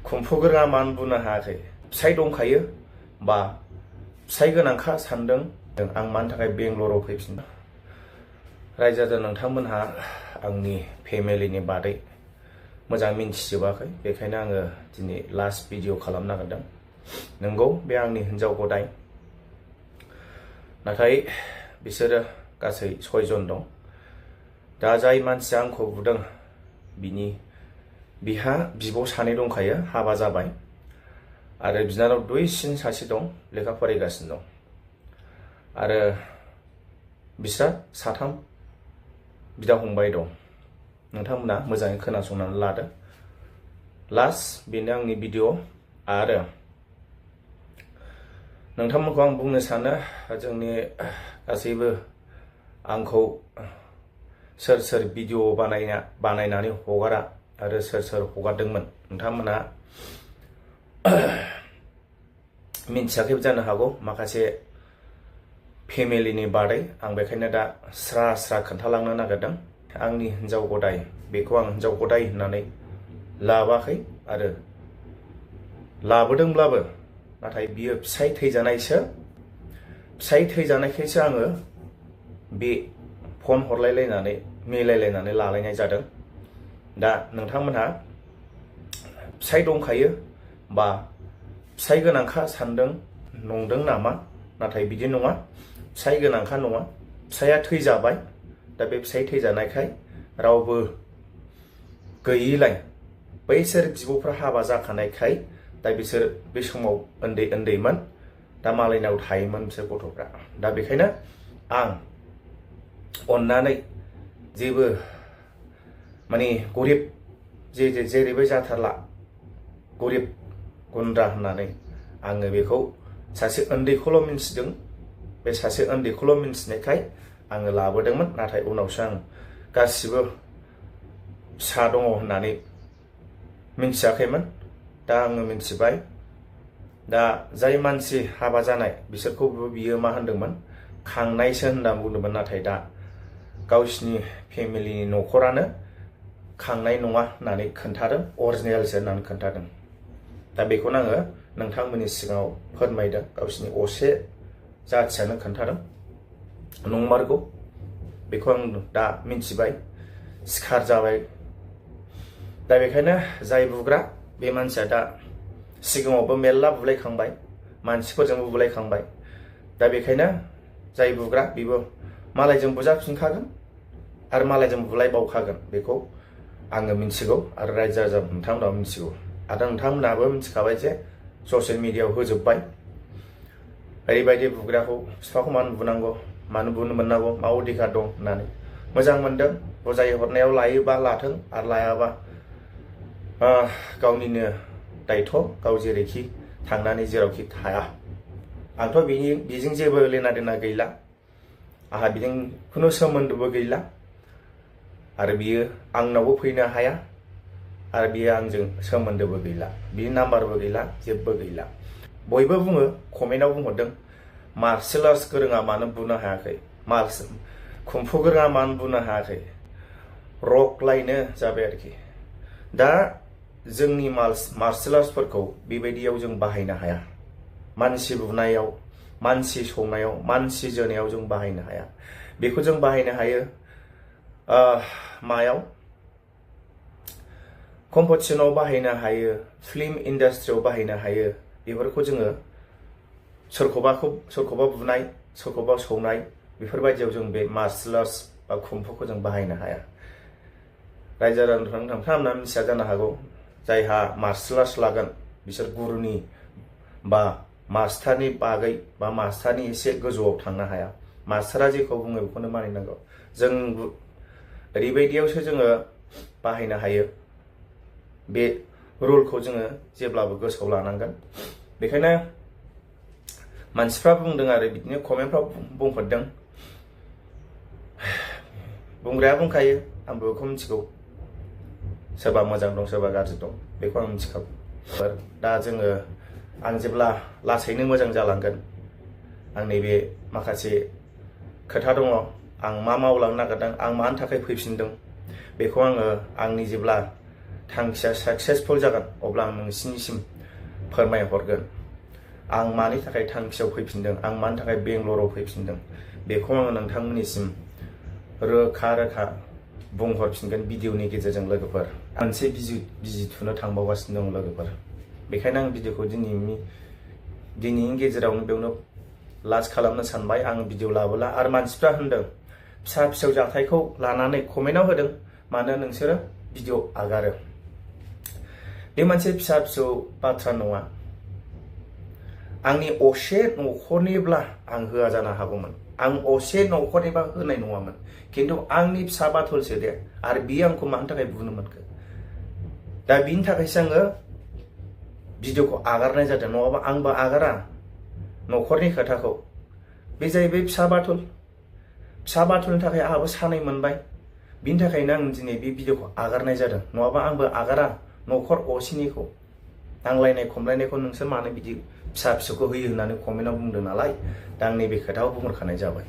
खुंफुगोरा मानो बुंनो हायाखै? फिसाइ दंखायो बा फिसाइ गोनांखा सानदों आं मानि थाखाय बेंगलराव फैफिनदों। रायजो राजा नोंथांमोनहा आंनि फेमिलिनि बादै मोजां मिन्थिजोबाखै, बेखायनो आङो दिनै लास्ट भिडिअ खालामनो नागिरदों। नंगौ बे आंनि हिन्जाव गदाय, नाथाय बिसोरो गासै 6 जन दं। दा जाय मानसिया आंखौ बुदों बिहा बिब' सानै दंखायो, हाबा जाबाय, आरो बिनानाव दुइसिन सासे दं, लेखा फरायगासिनो दं। आरो बिस्रा 3 बिदा फंबाय दं। नोंथांमोना मोजाङै खोनासंनानै लादो। लास्ट बेनो आंनि भिडिअ। आरो नोंथांमोनखौ आं बुंनो सानो, जोंनि गासैबो आंखौ सोर भिडिअ बानायनानै हगारा आरो सोर हगारदोंमोन नोंथांमोना मिन्थियाखैबो जानो हागौ माखासे फेमिलिनि बादै। आं बेखायनो दा स्रा खोन्थालांनो नागिरदों। आंनि हिन्जाव गदाय, बेखौ आं हिन्जाव गदाय होननानै लाबाखै आरो लाबोदोंब्लाबो, नाथाय बियो फिसाइ थैजानायखायसो आङो बे फन हरलायलायनानै मिलायलायनानै लालायनाय जादों। दा नोंथांमोनहा फिसाइ दंखायो बा फिसाइ गोनांखा सानदों नंदों नामा? नाथाय बिदि नङा, फिसाइ गोनांखा नङा, फिसाइया थैजाबाय। दा बे फिसाइ थैजानायखाय रावबो गैयिलाय, बैसोर बिब'फ्रा हाबा जाखानायखाय, दा बिसोर बे समाव उन्दैमोन, दा मालायनाव थायोमोन बिसोर गथ'फ्रा। दा बेखायनो आं अननानै जेबो माने गरिब जेरैबो जाथारला, गरिब गुन्द्रा होननानै आङो बेखौ सासे उन्दैखौल' मिन्थिदों। बे सासे उन्दैखौल' मिन्थिनायखाय आङो लाबोदोंमोन। नाथाय उनावसो आं गासिबो फिसा दङ होननानै मिन्थियाखैमोन। दा आङो मिन्थिबाय। दा जाय मानसि हाबा जानाय बिसोरखौबो बियो मा होनदोंमोन, खांनायसो होननानै बुंदोंमोन। नाथाय दा गावसिनि फेमिलिनि न'खरानो खांनाय नङा होननानै खोन्थादों, अरिजिनेलसो होननानै खोन्थादों। दा बेखौनो आङो नोंथांमोननि सिगाङाव फोरमायदों। गावसिनि असे जाथियानो खोन्थादों। नंमारगौ, बेखौ आं दा मिन्थिबाय, सिखार जाबाय। दा बेखायनो जाय बुग्रा बे मानसिया दा सिगाङावबो मेरला बुलायखांबाय, मानसिफोरजोंबो बुलायखांबाय। दा बेखायनो जाय बुग्रा बेबो मालायजों बुजाफिनखागोन आरो मालायजों बुलायबावखागोन, बेखौ आङो मिन्थिगौ आरो रायजो राजा नोंथांमोनाबो मिन्थिगौ। आरो नोंथांमोनाबो मिन्थिखाबाय जे ससियेल मिडियायाव होजोब्बाय, ओरैबायदि बुग्राखौ बिफाखौ मानो बुनांगौ, मानो बुनो मोननांगौ, मा अधिकार दं होननानै। मोजां मोनदों, बुजाय हरनायाव लायोबा लाथों, आरो लायाबा गावनिनो दायथ', गाव जेरैखि थांनानै जेरावखि थाया। आंथ' बेजों जेबो लेना देना गैला, आंहा बेजों खुनु सोमोन्दोबो गैला, आरो बियो आंनावबो फैनो हाया, आरो बियो आंजों सोमोन्दोबो गैला, बिनि नाम्बारबो गैला, जेबो गैला। बयबो बुङो, कमेन्टआव बुंहरदों, मार्शेल आर्ट्स गोरोङा मानो बुनो हायाखै, कुंफु गोरोङा मानो बुनो हायाखै, रक लायनो जाबाय आरोखि। दा जोंनि मार्शेल आर्ट्सफोरखौ बेबायदियाव जों बाहायनो हाया। मानसि बुनायाव, मानसि सौनायाव, मानसि जोनायाव जों बाहायनो हाया। बेखौ जों बाहायनो हायो मायाव, कम्पिटिसनाव बाहायनो हायो, फिल्म इन्डास्ट्रियाव बाहायनो हायो। बेफोरखौ जोङो सोरखौबा बुनाय, सोरखौबा सौनाय, बेफोरबायदियाव जों बे मार्शेल आर्ट्स बा कुंफुखौ जों बाहायनो हाया। रायजो राजा नोंथांमोना मिथिया जानो हागौ, जायहा मार्शेल आर्ट्स लागोन बिसोर गुरुनि बा मास्टारनि बागै बा मास्टारनि एसे गोजौआव थांनो हाया। मास्टारा जेखौ बुङो बेखौनो मानिनांगौ। जों ओरैबायदियावसो जोङो बाहायनो हायो। बे रुलखौ जोङो जेब्लाबो गोसोआव लानांगोन। बेखायनो मानसिफ्रा बुंदों आरो बिदिनो कमेन्टफ्राव बुंहरदों, बुंग्राया बुंखायो, आंबो बेखौ मिथिगौ, सोरबा मोजां दं सोरबा गाज्रि दं, बेखौ आं मिथिखागौ। दा आं जेब्ला लासैनो मोजां जालांगोन, आंनि बे माखासे खोथा दङ, आं मा मावलांनो नागिरदों, आं मानि थाखाय फैफिनदों, बेखौ आङो आंनि जेब्ला थांखिया साक्सेसफुल जागोन अब्ला आं नोंसिनिसिम फोरमायहरगोन आं मानि थाखाय थांखियाव फैफिनदों आं मानि थाखाय बेंगलराव फैफिनदों बेखौ आङो नोंथांमोननिसिम रोखा बुंहरफिनगोन भिडिअनि गेजेरजों लोगोफोर मोनसे बिजि थुनो थांबावगासिनो दं लोगोफोर बेखायनो आं भिडिअखौ दिनैनि गेजेरावनो बेयावनो लास्ट खालामनो सानबाय आं भिडिअ लाबोला आरो मानसिफ्रा होनदों फिसा फिसौ जाथायखौ लानानै कमेन्टआव होदों मानो नोंसोरो भिडिअ आगारो बे मोनसे फिसा फिसौ बाथ्रा नङा आंनि असे न'खरनिब्ला आं होआ जानो हागौमोन आं असे न'खरनिबा होनाय नङामोन खिन्थु आंनि फिसा बाथलसो दे आरो बियो आंखौ मानि थाखाय बुनो मोनखो दा बिनि थाखायसो आङो भिडिअखौ आगारनाय जादों नङाबा आंबो आगारा न'खरनि खोथाखौ बे जाहैबाय फिसा बाथलनि थाखाय आंहाबो सानाय मोनबाय बिनि थाखायनो आं दिनै बे भिडिअखौ आगारनाय जादों नङाबा आंबो आगारा न'खर असेनिखौ नांलायनाय खमलायनायखौ नोंसोर मानो बिदि फिसा फिसौखौ होयो होननानै कमेन्टआव बुंदों नालाय दा आं नैबे खोथाखौ बुंहरखानाय जाबाय